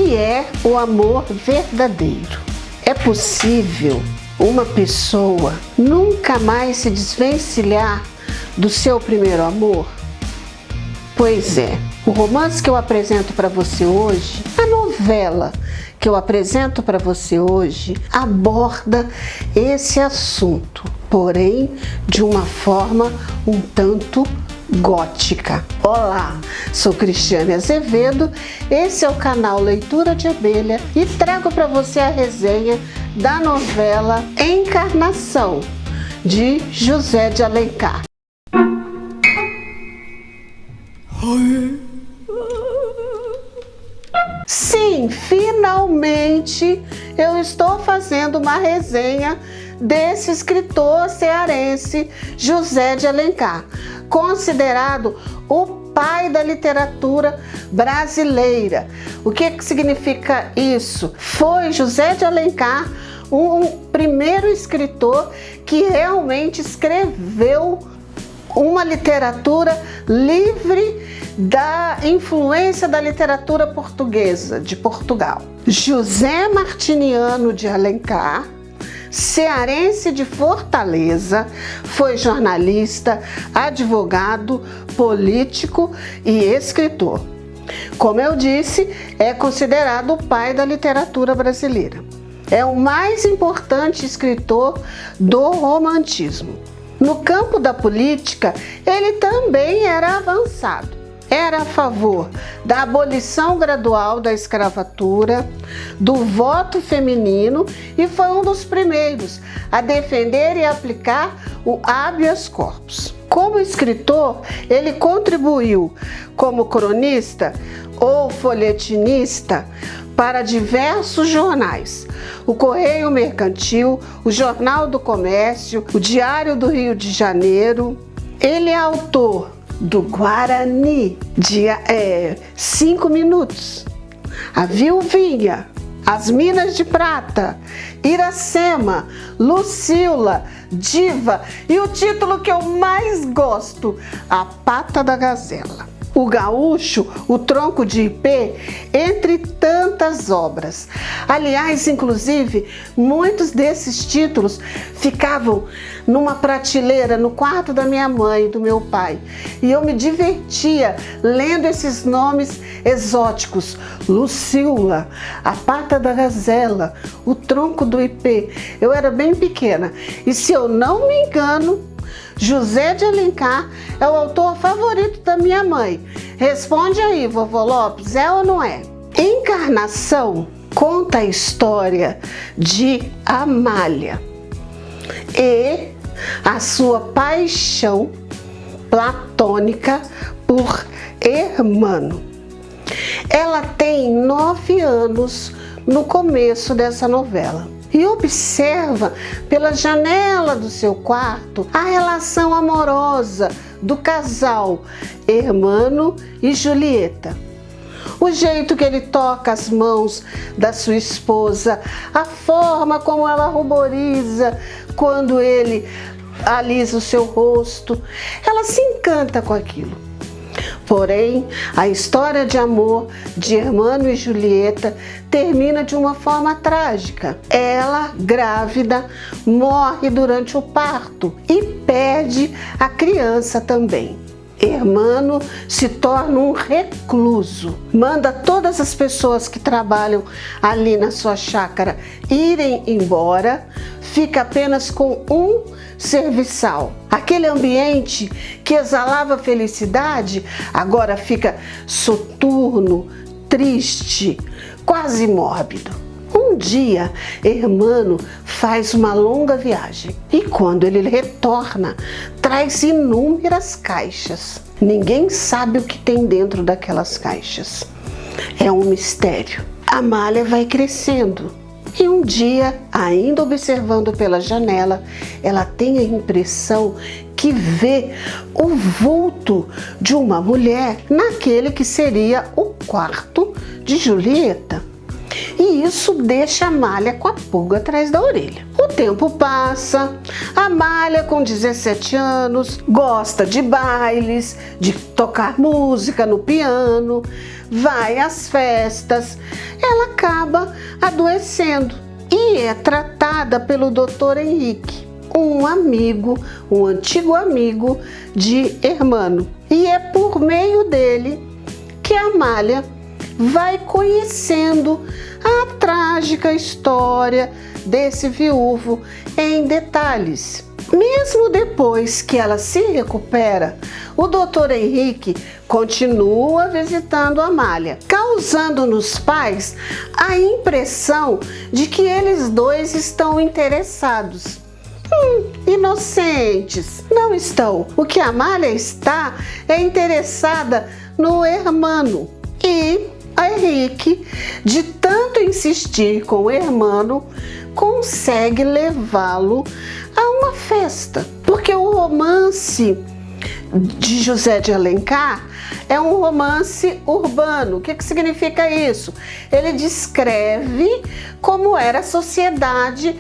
que é o amor verdadeiro? É possível uma pessoa nunca mais se desvencilhar do seu primeiro amor? Pois é, o romance que eu apresento para você hoje, a novela que eu apresento para você hoje, aborda esse assunto, porém de uma forma um tanto gótica. Olá, sou Cristiane Azevedo, esse é o canal Leitura de Abelha e trago para você a resenha da novela Encarnação, de José de Alencar. Sim, finalmente eu estou fazendo uma resenha desse escritor cearense José de Alencar, considerado o pai da literatura brasileira. O que significa isso? Foi José de Alencar um primeiro escritor que realmente escreveu uma literatura livre da influência da literatura portuguesa de Portugal. José Martiniano de Alencar, cearense de Fortaleza, foi jornalista, advogado, político e escritor. Como eu disse, é considerado o pai da literatura brasileira. É o mais importante escritor do romantismo. No campo da política, ele também era avançado. Era a favor da abolição gradual da escravatura, do voto feminino e foi um dos primeiros a defender e aplicar o habeas corpus. Como escritor, ele contribuiu como cronista ou folhetinista para diversos jornais: o Correio Mercantil, o Jornal do Comércio, o Diário do Rio de Janeiro. Ele é autor do Guarani, de 5 minutos, A Viuvinha, As Minas de Prata, Iracema, Lucila, Diva e o título que eu mais gosto, A Pata da Gazela, O Gaúcho, O Tronco de Ipê, entre tantas obras. Aliás, inclusive, muitos desses títulos ficavam numa prateleira no quarto da minha mãe e do meu pai. E eu me divertia lendo esses nomes exóticos: Lucila, A Pata da Gazela, O Tronco do Ipê. Eu era bem pequena e, se eu não me engano, José de Alencar é o autor favorito da minha mãe. Responde aí, vovô Lopes, é ou não é? Encarnação conta a história de Amália e a sua paixão platônica por Hermano. Ela tem 9 anos no começo dessa novela e observa pela janela do seu quarto a relação amorosa do casal Hermano e Julieta. O jeito que ele toca as mãos da sua esposa, a forma como ela ruboriza quando ele alisa o seu rosto, ela se encanta com aquilo. Porém, a história de amor de Hermano e Julieta termina de uma forma trágica. Ela, grávida, morre durante o parto e perde a criança também. Hermano se torna um recluso, manda todas as pessoas que trabalham ali na sua chácara irem embora, fica apenas com um serviçal. Aquele ambiente que exalava felicidade agora fica soturno, triste, quase mórbido. Um dia, Hermano faz uma longa viagem e quando ele retorna, traz inúmeras caixas. Ninguém sabe o que tem dentro daquelas caixas. É um mistério. Amália vai crescendo e um dia, ainda observando pela janela, ela tem a impressão que vê o vulto de uma mulher naquele que seria o quarto de Julieta. E isso deixa Amália com a pulga atrás da orelha. O tempo passa, Amália com 17 anos gosta de bailes, de tocar música no piano, vai às festas, ela acaba adoecendo e é tratada pelo Dr. Henrique, um antigo amigo de Hermano. E é por meio dele que a Amália vai conhecendo a trágica história desse viúvo em detalhes. Mesmo depois que ela se recupera, o Dr. Henrique continua visitando a Amália, causando nos pais a impressão de que eles dois estão interessados. Inocentes, não estão. O que a Amália está é interessada no Hermano. E a Henrique, de tanto insistir com o Hermano, consegue levá-lo a uma festa. Porque o romance de José de Alencar é um romance urbano. O que significa isso? Ele descreve como era a sociedade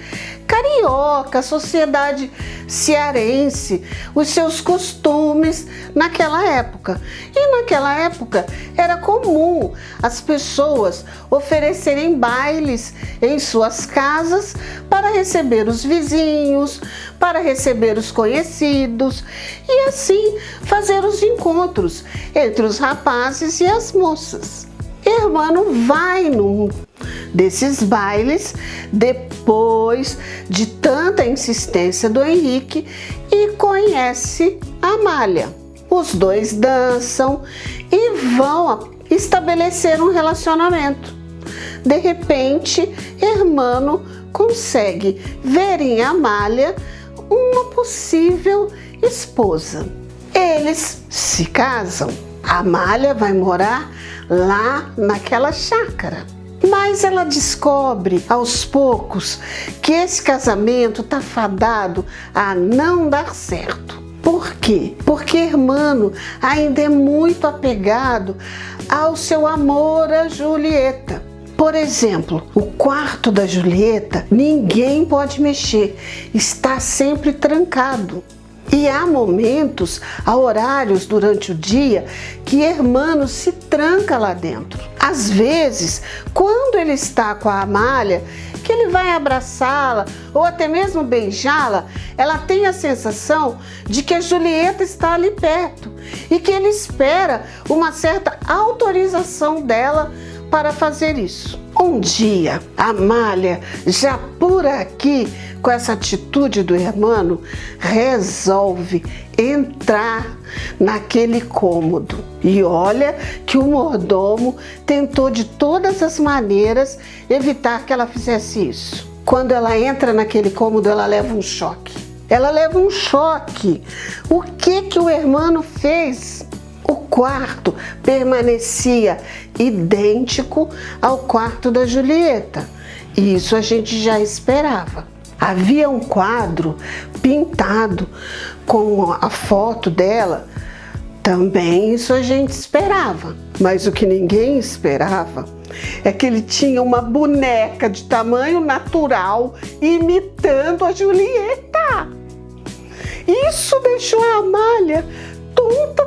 carioca, a sociedade cearense, os seus costumes naquela época. E naquela época era comum as pessoas oferecerem bailes em suas casas para receber os vizinhos, para receber os conhecidos e assim fazer os encontros entre os rapazes e as moças. Hermano vai num desses bailes depois de tanta insistência do Henrique e conhece a Amália. Os dois dançam e vão estabelecer um relacionamento. De repente, Hermano consegue ver em Amália uma possível esposa. Eles se casam. A Amália vai morar lá naquela chácara. Mas ela descobre aos poucos que esse casamento está fadado a não dar certo. Por quê? Porque Hermano ainda é muito apegado ao seu amor a Julieta. Por exemplo, o quarto da Julieta ninguém pode mexer, está sempre trancado. E há momentos, há horários durante o dia que Hermano se tranca lá dentro. Às vezes, quando ele está com a Amália, que ele vai abraçá-la ou até mesmo beijá-la, ela tem a sensação de que a Julieta está ali perto e que ele espera uma certa autorização dela para fazer isso. Um dia, Amália, já por aqui, com essa atitude do Hermano, resolve entrar naquele cômodo. E olha que o mordomo tentou de todas as maneiras evitar que ela fizesse isso. Quando ela entra naquele cômodo, ela leva um choque. Ela leva um choque. O que o Hermano fez? O quarto permanecia idêntico ao quarto da Julieta. E isso a gente já esperava. Havia um quadro pintado com a foto dela. Também isso a gente esperava. Mas o que ninguém esperava é que ele tinha uma boneca de tamanho natural imitando a Julieta. Isso deixou a Amália tonta.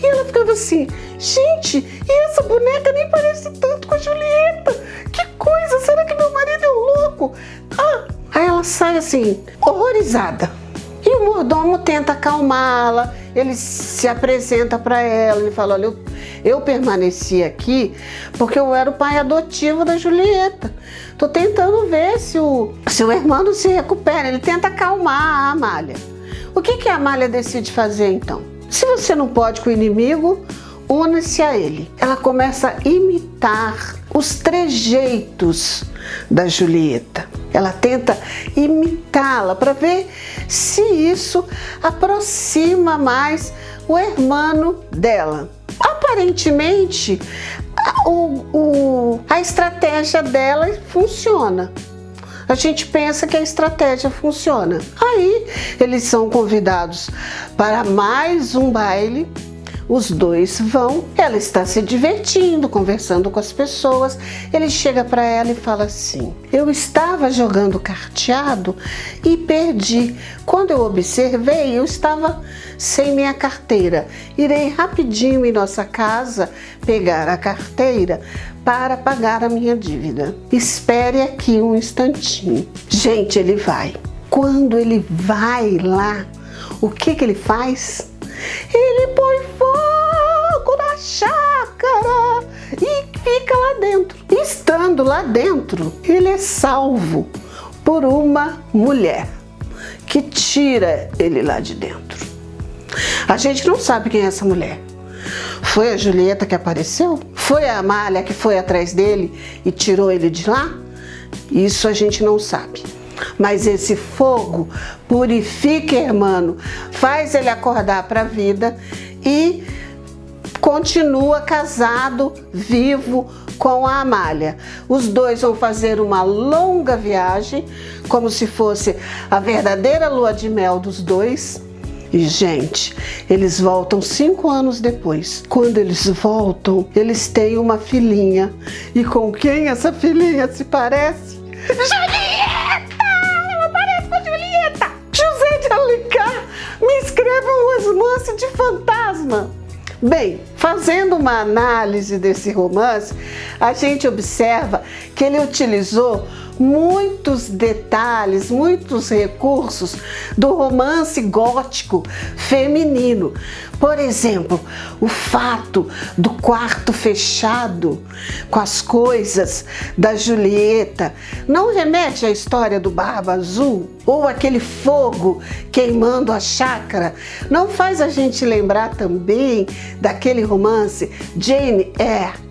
E ela ficava assim, gente, e essa boneca nem parece tanto com a Julieta. Que coisa, será que meu marido é um louco? Aí ela sai assim, horrorizada. E o mordomo tenta acalmá-la, ele se apresenta para ela, ele fala, olha, eu permaneci aqui porque eu era o pai adotivo da Julieta. Tô tentando ver se o Hermano se recupera. Ele tenta acalmar a Amália. O que a Amália decide fazer então? Se você não pode com o inimigo, una-se a ele. Ela começa a imitar os trejeitos da Julieta. Ela tenta imitá-la para ver se isso aproxima mais o Hermano dela. Aparentemente, a estratégia dela funciona. A gente pensa que a estratégia funciona. Aí eles são convidados para mais um baile. Os dois vão, ela está se divertindo, conversando com as pessoas. Ele chega para ela e fala assim: eu estava jogando carteado e perdi. Quando eu observei, eu estava sem minha carteira. Irei rapidinho em nossa casa pegar a carteira para pagar a minha dívida. Espere aqui um instantinho. Gente, ele vai. Quando ele vai lá, o que ele faz? Ele põe fogo na chácara e fica lá dentro. Estando lá dentro, ele é salvo por uma mulher que tira ele lá de dentro. A gente não sabe quem é essa mulher. Foi a Julieta que apareceu? Foi a Amália que foi atrás dele e tirou ele de lá? Isso a gente não sabe. Mas esse fogo purifica, irmão, faz ele acordar para a vida e continua casado, vivo com a Amália. Os dois vão fazer uma longa viagem, como se fosse a verdadeira lua de mel dos dois. E, gente, eles voltam 5 anos depois. Quando eles voltam, eles têm uma filhinha. E com quem essa filhinha se parece? Julieta! Ela parece com a Julieta! José de Alencar me escreve um romance de fantasma. Bem, fazendo uma análise desse romance, a gente observa que ele utilizou muitos detalhes, muitos recursos do romance gótico feminino. Por exemplo, o fato do quarto fechado com as coisas da Julieta não remete à história do Barba Azul? Ou aquele fogo queimando a chácara não faz a gente lembrar também daquele romance Jane Eyre?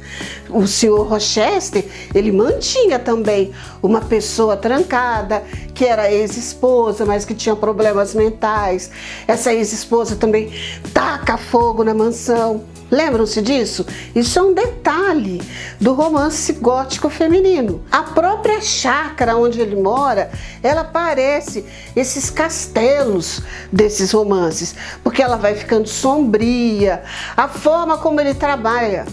O Sr. Rochester, ele mantinha também uma pessoa trancada, que era ex-esposa, mas que tinha problemas mentais. Essa ex-esposa também taca fogo na mansão. Lembram-se disso? Isso é um detalhe do romance gótico feminino. A própria chácara onde ele mora, ela parece esses castelos desses romances, porque ela vai ficando sombria, a forma como ele trabalha.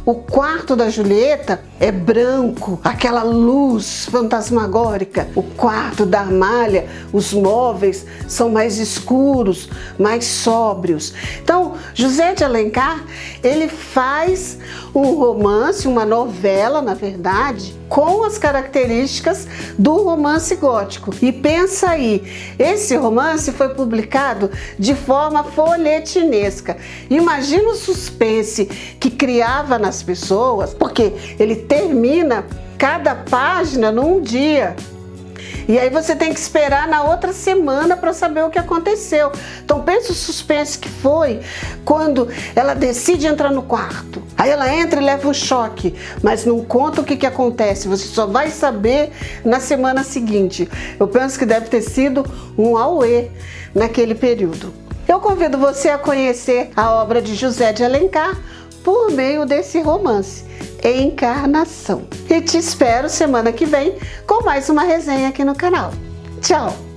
O quarto da Julieta é branco, aquela luz fantasmagórica. O quarto da Amália, os móveis são mais escuros, mais sóbrios. Então, José de Alencar, ele faz um romance, uma novela, na verdade, com as características do romance gótico. E pensa aí, esse romance foi publicado de forma folhetinesca. Imagina o suspense que criava nas pessoas, porque ele termina cada página num dia. E aí você tem que esperar na outra semana para saber o que aconteceu. Então pensa o suspense que foi quando ela decide entrar no quarto. Aí ela entra e leva um choque, mas não conta o que acontece. Você só vai saber na semana seguinte. Eu penso que deve ter sido um auê naquele período. Eu convido você a conhecer a obra de José de Alencar por meio desse romance, Encarnação. E te espero semana que vem com mais uma resenha aqui no canal. Tchau!